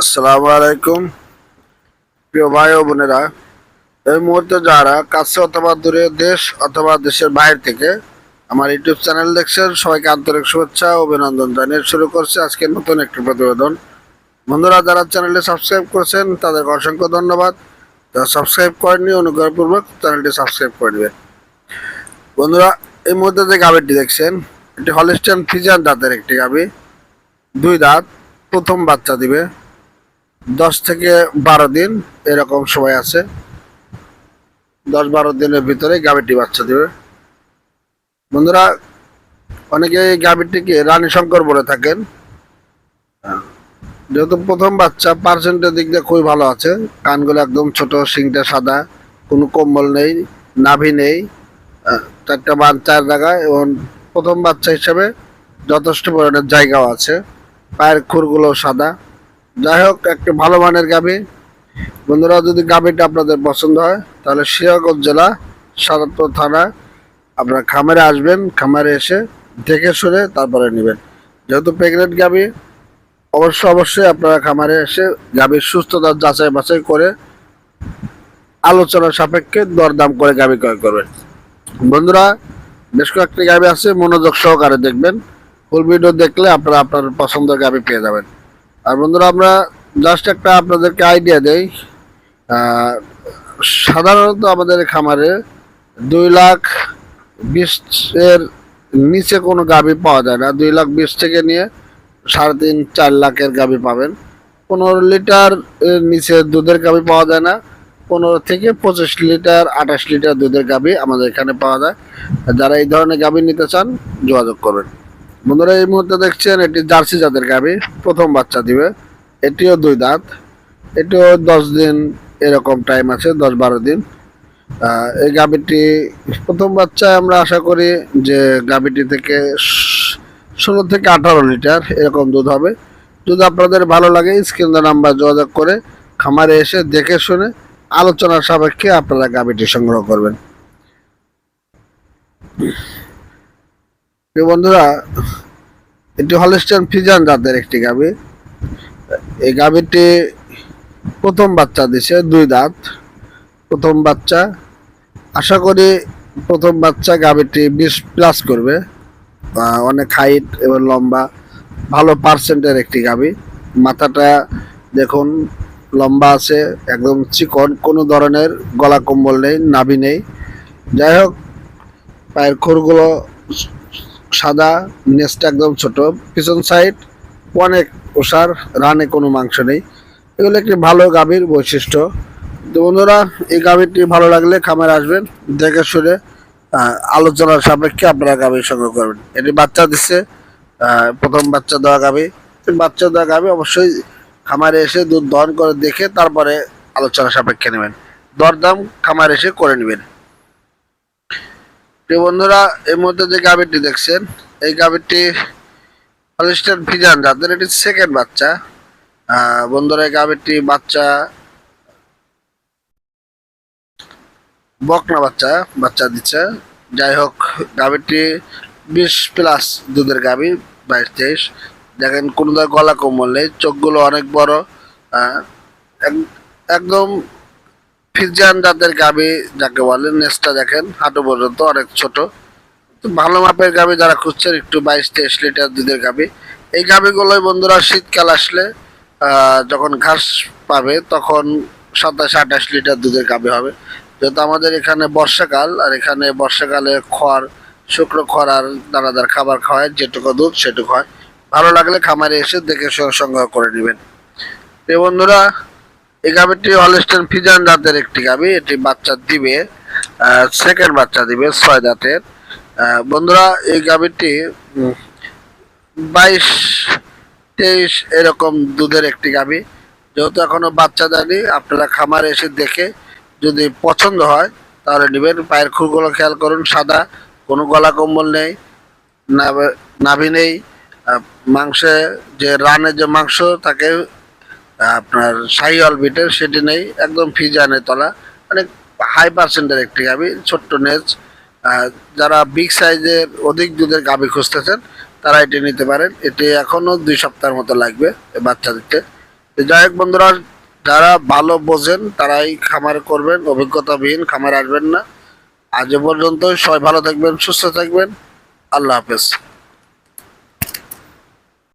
আসসালামু আলাইকুম প্রিয় ভাই ও বোনেরা। এই মুহূর্তে যারা কাছে অথবা দূরে দেশ অথবা দেশের বাইরে থেকে আমার ইউটিউব চ্যানেল দেখছেন, সবাইকে আন্তরিক শুভেচ্ছা ও অভিনন্দন জানিয়ে শুরু করছে আজকে নতুন একটি প্রতিবেদন। বন্ধুরা, যারা চ্যানেলটি সাবস্ক্রাইব করেছেন তাদেরকে অসংখ্য ধন্যবাদ। যারা সাবস্ক্রাইব করেননি অনুগ্রহপূর্বক চ্যানেলটি সাবস্ক্রাইব করে দেবেন। বন্ধুরা, এই মুহূর্তে যে গাভীটি দেখছেন এটি হলিস্টিয়ান ফ্রিজিয়ান জাতের একটি গাভী। 2 দাঁত, প্রথম বাচ্চা দিবে। 10 থেকে 12 দিন এরকম সময় আছে। 10-12 দিনের ভিতরে গাভীটি বাচ্চা দিবে। বন্ধুরা, অনেকে এই গাভীটিকে রানী শঙ্কর বলে থাকেন। যেহেতু প্রথম বাচ্চা, পার্সেন্টের দিক দিয়ে খুবই ভালো আছে। কানগুলো একদম ছোট, শিংটা সাদা, কোনো কম্বল নেই, নাভি নেই, 4টা বান 4 জায়গায়, এবং প্রথম বাচ্চা হিসেবে যথেষ্ট পরিমাণের জায়গাও আছে। পায়ের খুরগুলো সাদা। যাই হোক, একটা ভালো মানের গাভী। বন্ধুরা, যদি গাভীটা আপনাদের পছন্দ হয় তাহলে সিরাজগঞ্জ জেলা সাদাতপুর থানা আপনারা খামারে আসবেন। খামারে এসে দেখে শুনে তারপরে নেবেন। যেহেতু প্রেগনেন্ট গাভী, অবশ্যই আপনারা খামারে এসে গাভীর সুস্থতা যাচাই বাছাই করে আলোচনা সাপেক্ষে দরদাম করে গাভী ক্রয় করবেন। বন্ধুরা, বেশ কয়েকটি গাভী আছে, মনোযোগ সহকারে দেখবেন। ফুল ভিডিও দেখলে আপনারা আপনার পছন্দের গাভী পেয়ে যাবেন। আর বন্ধুরা, আমরা জাস্ট একটা আপনাদেরকে আইডিয়া দেই। সাধারণত আমাদের খামারে 2,20,000-এর নিচে কোনো গাভী পাওয়া যায় না। 2,20,000 থেকে নিয়ে 3.5-4 লাখের গাভী পাবেন। 15 লিটার এর নিচে দুধের গাভী পাওয়া যায় না। 15 থেকে 25 লিটার 28 লিটার দুধের গাভী আমাদের এখানে পাওয়া যায়। যারা এই ধরনের গাভী নিতে চান যোগাযোগ করবেন। বন্ধুরা, এই মুহূর্তে দেখছেন এটি জার্সি জাতের গাভী, প্রথম বাচ্চা দিবে। এটিও 2 দাঁত। এটিও 10 দিন এরকম টাইম আছে, 10-12 দিন। এই গাভীটি প্রথম বাচ্চায় আমরা আশা করি যে গাভীটি থেকে 16 থেকে 18 লিটার এরকম দুধ হবে। যদি আপনাদের ভালো লাগে স্ক্রিনে নাম্বার যোগাযোগ করে খামারে এসে দেখে শুনে আলোচনার সাপেক্ষে আপনারা গাভীটি সংগ্রহ করবেন। বন্ধুরা, এটি হলিস্টিয়ান ফ্রিজিয়ান জাতের একটি গাভী। এই গাভীটি প্রথম বাচ্চা দিছে, 2 দাঁত, প্রথম বাচ্চা। আশা করি প্রথম বাচ্চা গাভীটি 20+ করবে। অনেক হাইট এবং লম্বা, ভালো পার্সেন্টের একটি গাভী। মাথাটা দেখুন লম্বা আছে, একদম চিকন, কোনো ধরনের গলা কম্বল নেই, নাভি নেই। যাই হোক, পায়ের খুরগুলো সাদা, নেজটা একদম ছোট, পিছন সাইড অনেক ওষার, রানে কোনো মাংস নেই। এগুলো একটি ভালো গাভীর বৈশিষ্ট্য। তো বন্ধুরা, এই গাভীটি ভালো লাগলে খামারে আসবেন, দেখে শুনে আলোচনার সাপেক্ষে আপনারা গাভী সংগ্রহ করবেন। এটি বাচ্চা দিচ্ছে, প্রথম বাচ্চা দেওয়া গাভী। বাচ্চা দেওয়া গাভী অবশ্যই খামারে এসে দুধ দহন করে দেখে তারপরে আলোচনা সাপেক্ষে নেবেন। দরদাম খামারে এসে করে নেবেন। প্রিয় বন্ধুরা, এই মধ্যে যে গাভীটি দেখছেন এই গাভীটি হলিস্টিয়ান ফ্রিজিয়ান জাতের, এটি সেকেন্ড বাচ্চা। বন্ধুরা, এই গাভীটি বাচ্চা বকনা বাচ্চা দিচ্ছে। যাই হোক, গাভীটি 20+ দুধের গাভী, 22-23। দেখেন কোনো গলা কোমল নেই, চোখগুলো অনেক বড়। একদম ফ্রিজিয়ান জাতের গাভী যাকে বলে। নেজটা দেখেন হাঁটু পর্যন্ত, অনেক ছোট। তো ভালো মাপের গাভী যারা খুঁজছেন, একটু 22-23 লিটার দুধের গাভী। এই গাভীগুলোই বন্ধুরা শীতকাল আসলে যখন ঘাস পাবে তখন 27-28 লিটার দুধের গাভী হবে। যেহেতু আমাদের এখানে বর্ষাকাল, আর এখানে বর্ষাকালে খড়, শুকনো খড় আর দানাদার খাবার খাওয়ায়, যেটুকু দুধ সেটুকু হয়। ভালো লাগলে খামারে এসে দেখে সংগ্রহ করে নেবেন। এই বন্ধুরা, এই গাভীটি হলিস্টিয়ান ফ্রিজিয়ান জাতের একটি গাভী। এটি বাচ্চা দিবে, সেকেন্ড বাচ্চা দিবে, 6 দাঁতের। বন্ধুরা, এই গাভীটি 22-23 এরকম দুধের একটি গাভী। যেহেতু এখনো বাচ্চা দেয়নি, আপনারা খামারে এসে দেখে যদি পছন্দ হয় তাহলে নেবেন। পায়ের খুরগুলো খেয়াল করুন, সাদা, কোনো গলা কম্বল নেই, নাভি নেই। মাংসে যে রানের যে মাংস থাকে আপনার শাহিওয়াল বিটের, সেটি নেই, একদম ফ্রিজিয়ানের তলা। অনেক হাই পার্সেন্টের একটি গাভী, ছোট্ট নেজ। যারা বিগ সাইজের অধিক দুধের গাভী খুঁজতেছেন তারা এটি নিতে পারেন। এটি এখনো 2 সপ্তাহের মতো লাগবে বাচ্চা দিতে। যাই হোক বন্ধুরা, যারা ভালো বোঝেন তারাই খামার করবেন, অভিজ্ঞতাবিহীন খামার আসবেন না। আজ এ পর্যন্ত, সবাই ভালো থাকবেন, সুস্থ থাকবেন। আল্লাহ হাফেজ।